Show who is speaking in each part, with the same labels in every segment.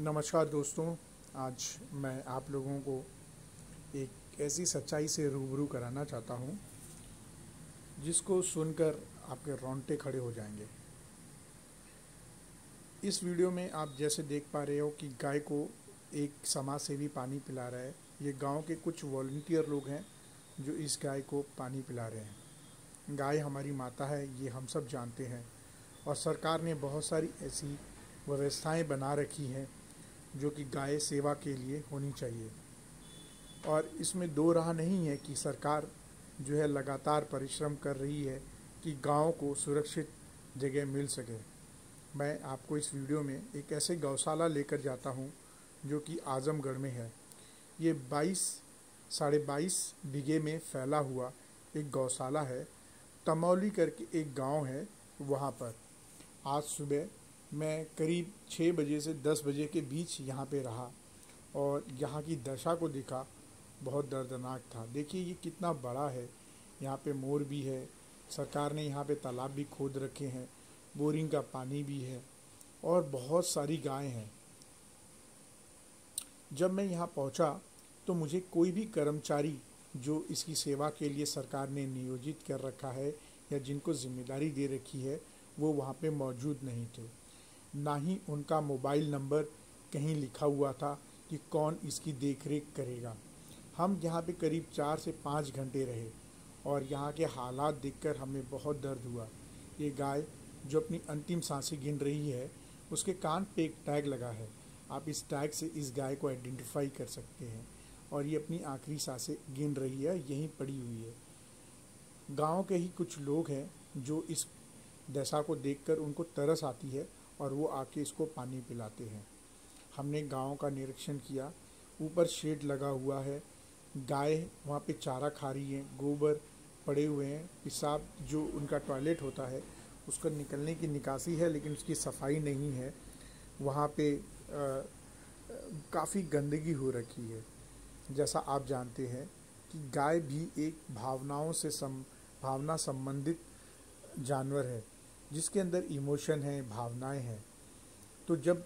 Speaker 1: नमस्कार दोस्तों। आज मैं आप लोगों को एक ऐसी सच्चाई से रूबरू कराना चाहता हूँ जिसको सुनकर आपके रोंगटे खड़े हो जाएंगे। इस वीडियो में आप जैसे देख पा रहे हो कि गाय को एक समाज सेवी पानी पिला रहा है। ये गांव के कुछ वॉलंटियर लोग हैं जो इस गाय को पानी पिला रहे हैं। गाय हमारी माता है, ये हम सब जानते हैं, और सरकार ने बहुत सारी ऐसी व्यवस्थाएं बना रखी हैं जो कि गाय सेवा के लिए होनी चाहिए। और इसमें दो राह नहीं है कि सरकार जो है लगातार परिश्रम कर रही है कि गांव को सुरक्षित जगह मिल सके। मैं आपको इस वीडियो में एक ऐसे गौशाला लेकर जाता हूं जो कि आजमगढ़ में है। ये 22-22.5 बीघे में फैला हुआ एक गौशाला है। तमौली करके एक गांव है, वहाँ पर आज सुबह मैं करीब 6 बजे से 10 बजे के बीच यहाँ पे रहा और यहाँ की दशा को देखा। बहुत दर्दनाक था। देखिए ये कितना बड़ा है। यहाँ पे मोर भी है। सरकार ने यहाँ पे तालाब भी खोद रखे हैं, बोरिंग का पानी भी है और बहुत सारी गायें हैं। जब मैं यहाँ पहुँचा तो मुझे कोई भी कर्मचारी जो इसकी सेवा के लिए सरकार ने नियोजित कर रखा है या जिनको जिम्मेदारी दे रखी है वो वहाँ पे मौजूद नहीं थे। ना ही उनका मोबाइल नंबर कहीं लिखा हुआ था कि कौन इसकी देखरेख करेगा। हम यहाँ पे करीब 4 से 5 घंटे रहे और यहाँ के हालात देखकर हमें बहुत दर्द हुआ। ये गाय जो अपनी अंतिम सांसें गिन रही है, उसके कान पे एक टैग लगा है। आप इस टैग से इस गाय को आइडेंटिफाई कर सकते हैं और ये अपनी आखिरी सांसें गिन रही है, यहीं पड़ी हुई है। गांव के ही कुछ लोग हैं जो इस दशा को देखकर उनको तरस आती है और वो आके इसको पानी पिलाते हैं। हमने गांव का निरीक्षण किया। ऊपर शेड लगा हुआ है, गाय वहाँ पे चारा खा रही है, गोबर पड़े हुए हैं, पेशाब जो उनका टॉयलेट होता है उसका निकलने की निकासी है लेकिन उसकी सफाई नहीं है। वहाँ पे काफ़ी गंदगी हो रखी है। जैसा आप जानते हैं कि गाय भी एक भावना संबंधित जानवर है जिसके अंदर इमोशन है, भावनाएं हैं। तो जब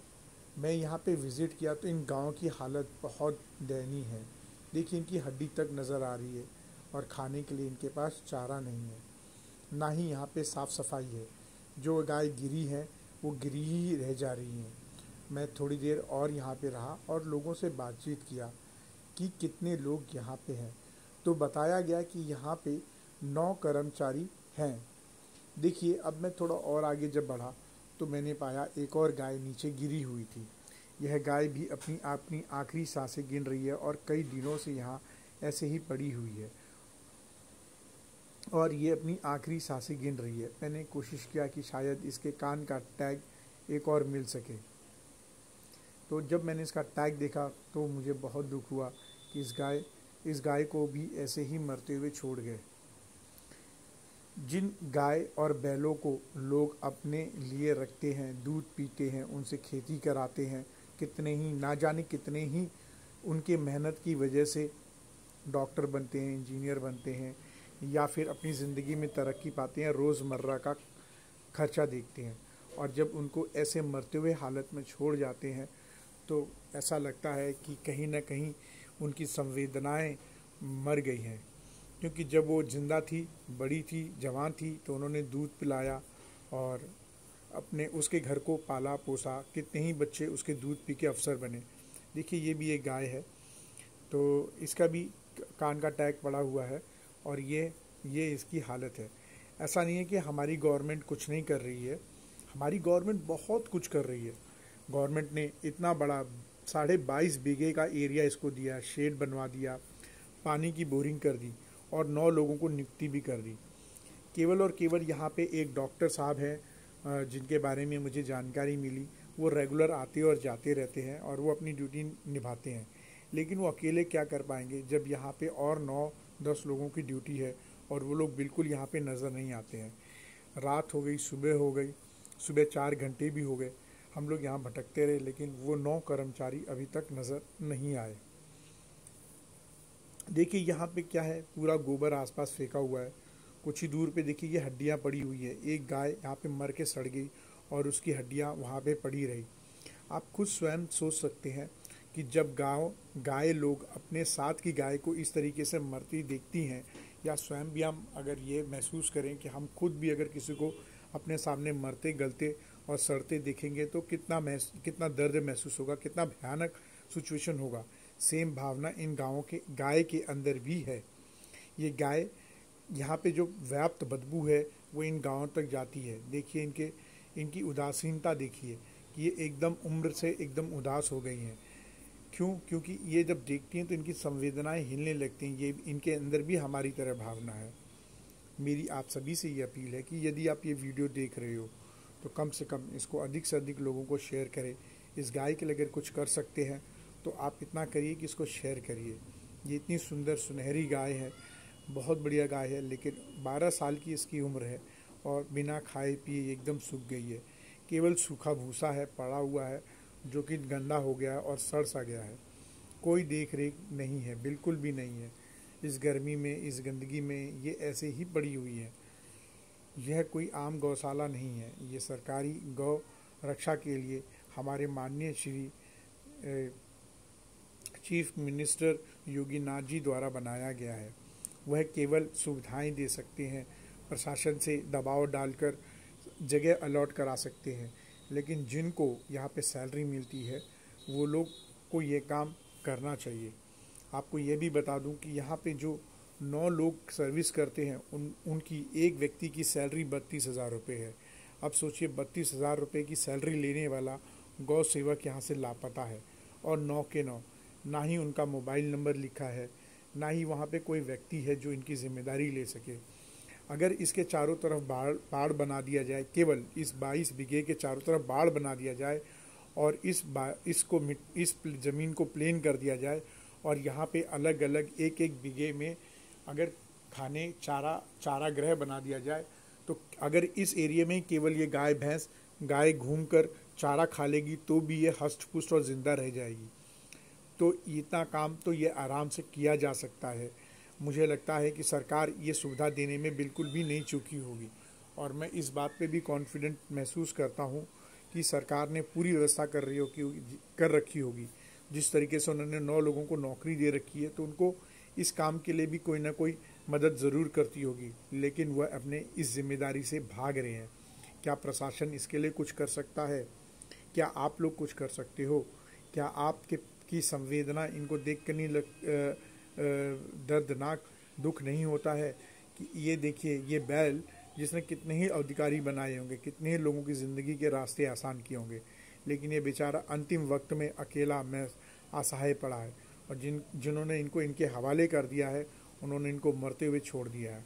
Speaker 1: मैं यहाँ पे विज़िट किया तो इन गाँव की हालत बहुत दयनीय है। देखिए इनकी हड्डी तक नज़र आ रही है और खाने के लिए इनके पास चारा नहीं है, ना ही यहाँ पे साफ़ सफाई है। जो गाय गिरी है वो गिरी ही रह जा रही हैं। मैं थोड़ी देर और यहाँ पे रहा और लोगों से बातचीत किया कि कितने लोग यहाँ पे हैं। तो बताया गया कि यहाँ पे 9 कर्मचारी हैं। देखिए अब मैं थोड़ा और आगे जब बढ़ा तो मैंने पाया एक और गाय नीचे गिरी हुई थी। यह गाय भी अपनी आखिरी सांसें गिन रही है और कई दिनों से यहाँ ऐसे ही पड़ी हुई है और ये अपनी आखिरी सांसें गिन रही है। मैंने कोशिश किया कि शायद इसके कान का टैग एक और मिल सके। तो जब मैंने इसका टैग देखा तो मुझे बहुत दुख हुआ कि इस गाय को भी ऐसे ही मरते हुए छोड़ गए। जिन गाय और बैलों को लोग अपने लिए रखते हैं, दूध पीते हैं, उनसे खेती कराते हैं, कितने ही ना जाने कितने ही उनके मेहनत की वजह से डॉक्टर बनते हैं, इंजीनियर बनते हैं या फिर अपनी ज़िंदगी में तरक्की पाते हैं, रोज़मर्रा का खर्चा देखते हैं, और जब उनको ऐसे मरते हुए हालत में छोड़ जाते हैं तो ऐसा लगता है कि कहीं ना कहीं उनकी संवेदनाएं मर गई हैं। क्योंकि जब वो ज़िंदा थी, बड़ी थी, जवान थी तो उन्होंने दूध पिलाया और अपने उसके घर को पाला पोसा। कितने ही बच्चे उसके दूध पी के अफसर बने। देखिए ये भी एक गाय है, तो इसका भी कान का टैग पड़ा हुआ है और ये इसकी हालत है। ऐसा नहीं है कि हमारी गवर्नमेंट कुछ नहीं कर रही है, हमारी गवर्नमेंट बहुत कुछ कर रही है। गवर्नमेंट ने इतना बड़ा 22.5 बीघे का एरिया इसको दिया, शेड बनवा दिया, पानी की बोरिंग कर दी और 9 लोगों को नियुक्ति भी कर दी। केवल और केवल यहाँ पे एक डॉक्टर साहब हैं जिनके बारे में मुझे जानकारी मिली। वो रेगुलर आते और जाते रहते हैं और वो अपनी ड्यूटी निभाते हैं, लेकिन वो अकेले क्या कर पाएंगे जब यहाँ पे और 9-10 लोगों की ड्यूटी है और वो लोग बिल्कुल यहाँ पे नज़र नहीं आते हैं। रात हो गई, सुबह हो गई, सुबह 4 घंटे भी हो गए, हम लोग यहाँ भटकते रहे, लेकिन वो 9 कर्मचारी अभी तक नज़र नहीं आए। देखिए यहाँ पे क्या है, पूरा गोबर आसपास फेंका हुआ है। कुछ ही दूर पे देखिए ये हड्डियाँ पड़ी हुई है। एक गाय यहाँ पे मर के सड़ गई और उसकी हड्डियाँ वहाँ पे पड़ी रही। आप खुद स्वयं सोच सकते हैं कि जब गाय लोग अपने साथ की गाय को इस तरीके से मरती देखती हैं, या स्वयं भी हम अगर ये महसूस करें कि हम खुद भी अगर किसी को अपने सामने मरते गलते और सड़ते देखेंगे तो कितना दर्द महसूस होगा, कितना भयानक सिचुएशन होगा। सेम भावना इन गाय के अंदर भी है। ये गाय, यहाँ पे जो व्याप्त बदबू है वो इन गाँवों तक जाती है। देखिए इनकी उदासीनता देखिए कि ये एकदम उम्र से एकदम उदास हो गई हैं। क्यों? क्योंकि ये जब देखती हैं तो इनकी संवेदनाएं हिलने लगती हैं। ये इनके अंदर भी हमारी तरह भावना है। मेरी आप सभी से ये अपील है कि यदि आप ये वीडियो देख रहे हो तो कम से कम इसको अधिक से अधिक लोगों को शेयर करें। इस गाय के लिए अगर कुछ कर सकते हैं तो आप इतना करिए कि इसको शेयर करिए। ये इतनी सुंदर सुनहरी गाय है, बहुत बढ़िया गाय है, लेकिन 12 साल की इसकी उम्र है और बिना खाए पिए एकदम सूख गई है। केवल सूखा भूसा है पड़ा हुआ है जो कि गंदा हो गया है और सड़ सा गया है। कोई देख रेख नहीं है, बिल्कुल भी नहीं है। इस गर्मी में, इस गंदगी में ये ऐसे ही पड़ी हुई है। यह कोई आम गौशाला नहीं है। ये सरकारी गौ रक्षा के लिए हमारे माननीय श्री चीफ मिनिस्टर योगी नाथ जी द्वारा बनाया गया है। वह केवल सुविधाएं दे सकते हैं, प्रशासन से दबाव डालकर जगह अलॉट करा सकते हैं, लेकिन जिनको यहाँ पे सैलरी मिलती है वो लोग को ये काम करना चाहिए। आपको ये भी बता दूं कि यहाँ पे जो 9 लोग सर्विस करते हैं उनकी एक व्यक्ति की सैलरी 32,000 रुपये है। अब सोचिए 32,000 रुपये की सैलरी लेने वाला गौ सेवक यहाँ से लापता है, और 9 के 9 ना ही उनका मोबाइल नंबर लिखा है, ना ही वहाँ पे कोई व्यक्ति है जो इनकी जिम्मेदारी ले सके। अगर इसके चारों तरफ बाड़ बना दिया जाए, केवल इस 22 बीघे के चारों तरफ बाड़ बना दिया जाए और इस ज़मीन को प्लेन कर दिया जाए और यहाँ पे अलग अलग एक एक बीघे में अगर खाने चारागृह बना दिया जाए, तो अगर इस एरिया में केवल ये गाय घूमकर चारा खा लेगी तो भी ये हष्ट पुष्ट और ज़िंदा रह जाएगी। तो इतना काम तो ये आराम से किया जा सकता है। मुझे लगता है कि सरकार ये सुविधा देने में बिल्कुल भी नहीं चूकी होगी, और मैं इस बात पे भी कॉन्फिडेंट महसूस करता हूँ कि सरकार ने पूरी व्यवस्था कर रखी होगी। जिस तरीके से उन्होंने 9 लोगों को नौकरी दे रखी है तो उनको इस काम के लिए भी कोई ना कोई मदद ज़रूर करती होगी, लेकिन वह अपने इस जिम्मेदारी से भाग रहे हैं। क्या प्रशासन इसके लिए कुछ कर सकता है? क्या आप लोग कुछ कर सकते हो? क्या आपकी संवेदना इनको देख कर नहीं दर्दनाक दुख नहीं होता है कि ये देखिए, ये बैल जिसने कितने ही अधिकारी बनाए होंगे, कितने ही लोगों की ज़िंदगी के रास्ते आसान किए होंगे, लेकिन ये बेचारा अंतिम वक्त में अकेला मैं असहाय पड़ा है, और जिन्होंने इनको इनके हवाले कर दिया है उन्होंने इनको मरते हुए छोड़ दिया है।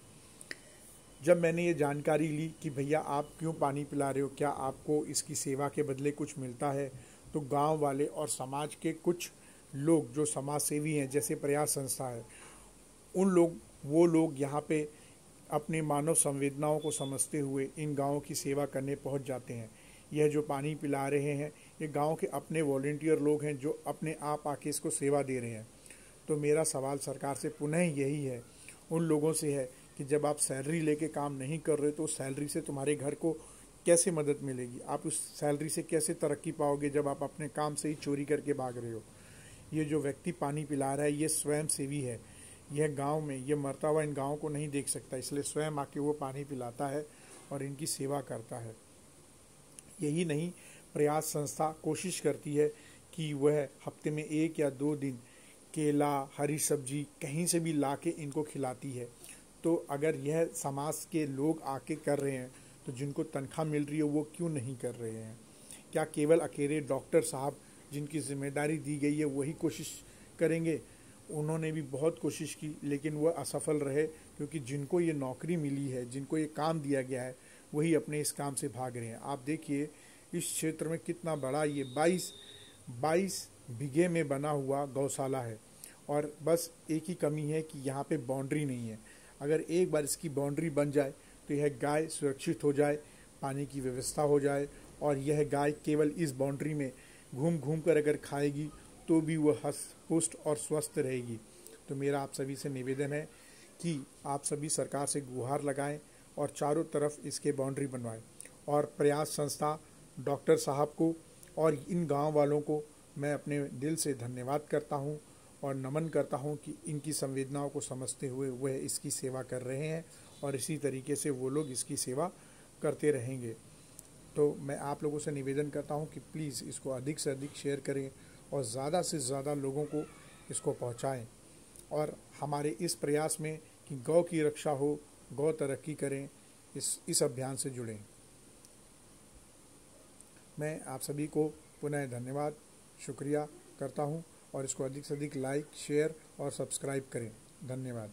Speaker 1: जब मैंने ये जानकारी ली कि भैया आप क्यों पानी पिला रहे हो, क्या आपको इसकी सेवा के बदले कुछ मिलता है, तो गांव वाले और समाज के कुछ लोग जो समाज सेवी हैं, जैसे प्रयास संस्था है, वो लोग यहाँ पे अपनी मानव संवेदनाओं को समझते हुए इन गाँवों की सेवा करने पहुँच जाते हैं। यह जो पानी पिला रहे हैं ये गांव के अपने वॉलंटियर लोग हैं जो अपने आप आके इसको सेवा दे रहे हैं। तो मेरा सवाल सरकार से पुनः यही है, उन लोगों से है कि जब आप सैलरी लेके काम नहीं कर रहे तो उस सैलरी से तुम्हारे घर को कैसे मदद मिलेगी? आप उस सैलरी से कैसे तरक्की पाओगे जब आप अपने काम से ही चोरी करके भाग रहे हो? ये जो व्यक्ति पानी पिला रहा है ये स्वयं सेवी है। यह गांव में ये मरता हुआ इन गाँव को नहीं देख सकता, इसलिए स्वयं आके वो पानी पिलाता है और इनकी सेवा करता है। यही नहीं, प्रयास संस्था कोशिश करती है कि वह हफ्ते में 1 या 2 दिन केला, हरी सब्जी कहीं से भी लाके इनको खिलाती है। तो अगर यह समाज के लोग आके कर रहे हैं तो जिनको तनख्वाह मिल रही है वो क्यों नहीं कर रहे हैं? क्या केवल अकेले डॉक्टर साहब जिनकी जिम्मेदारी दी गई है वही कोशिश करेंगे? उन्होंने भी बहुत कोशिश की लेकिन वह असफल रहे, क्योंकि जिनको ये नौकरी मिली है, जिनको ये काम दिया गया है, वही अपने इस काम से भाग रहे हैं। आप देखिए इस क्षेत्र में कितना बड़ा ये 22 बीघे में बना हुआ गौशाला है, और बस एक ही कमी है कि यहाँ पे बाउंड्री नहीं है। अगर एक बार इसकी बाउंड्री बन जाए तो यह गाय सुरक्षित हो जाए, पानी की व्यवस्था हो जाए, और यह गाय केवल इस बाउंड्री में घूम घूम कर अगर खाएगी तो भी वह हष्ट पुष्ट और स्वस्थ रहेगी। तो मेरा आप सभी से निवेदन है कि आप सभी सरकार से गुहार लगाएं और चारों तरफ इसके बाउंड्री बनवाएं, और प्रयास संस्था, डॉक्टर साहब को और इन गांव वालों को मैं अपने दिल से धन्यवाद करता हूं और नमन करता हूं कि इनकी संवेदनाओं को समझते हुए वह इसकी सेवा कर रहे हैं और इसी तरीके से वो लोग इसकी सेवा करते रहेंगे। तो मैं आप लोगों से निवेदन करता हूं कि प्लीज़ इसको अधिक से अधिक शेयर करें और ज़्यादा से ज़्यादा लोगों को इसको पहुंचाएं और हमारे इस प्रयास में कि गौ की रक्षा हो, गौ तरक्की करें, इस अभियान से जुड़ें। मैं आप सभी को पुनः धन्यवाद शुक्रिया करता हूं और इसको अधिक से अधिक लाइक, शेयर और सब्सक्राइब करें। धन्यवाद।